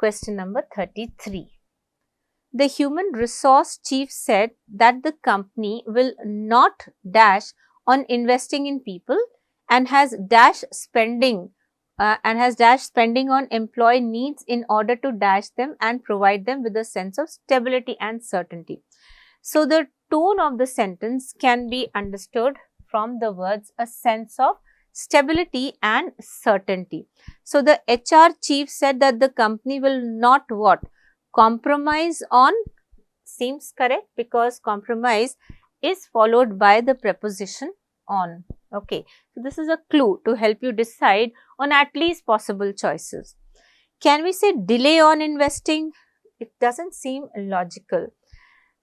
question number 33. The human resource chief said that the company will not dash on investing in people and has dash spending on employee needs in order to dash them and provide them with a sense of stability and certainty. So, the tone of the sentence can be understood from the words a sense of stability and certainty. So, the HR chief said that the company will not what? Compromise on, seems correct because compromise is followed by the preposition on. Okay. So, this is a clue to help you decide on at least possible choices. Can we say delay on investing? It doesn't seem logical.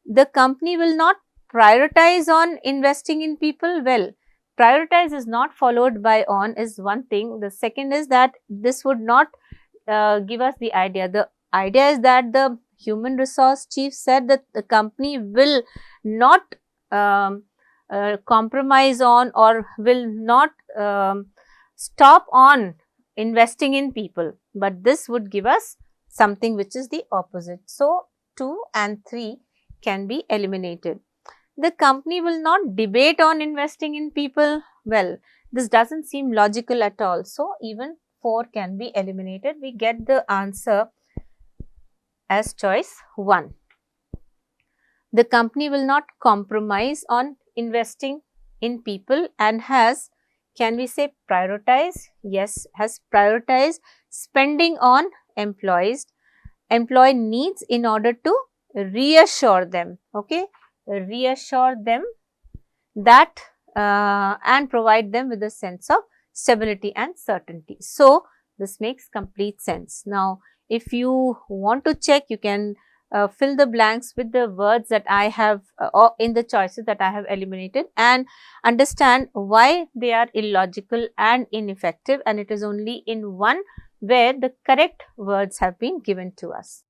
The company will not prioritize on investing in people. Well, prioritize is not followed by on is one thing. The second is that this would not give us the idea. The idea is that the human resource chief said that the company will not compromise on or will not stop on investing in people, but this would give us something which is the opposite. So, 2 and 3 can be eliminated. The company will not debate on investing in people. Well, this doesn't seem logical at all. So, even 4 can be eliminated. We get the answer as choice 1. The company will not compromise on investing in people and has, can we say prioritize? Yes, has prioritized spending on employee needs in order to reassure them, okay, reassure them that and provide them with a sense of stability and certainty. So, this makes complete sense. Now, if you want to check, you can fill the blanks with the words that I have or in the choices that I have eliminated and understand why they are illogical and ineffective, and it is only in one where the correct words have been given to us.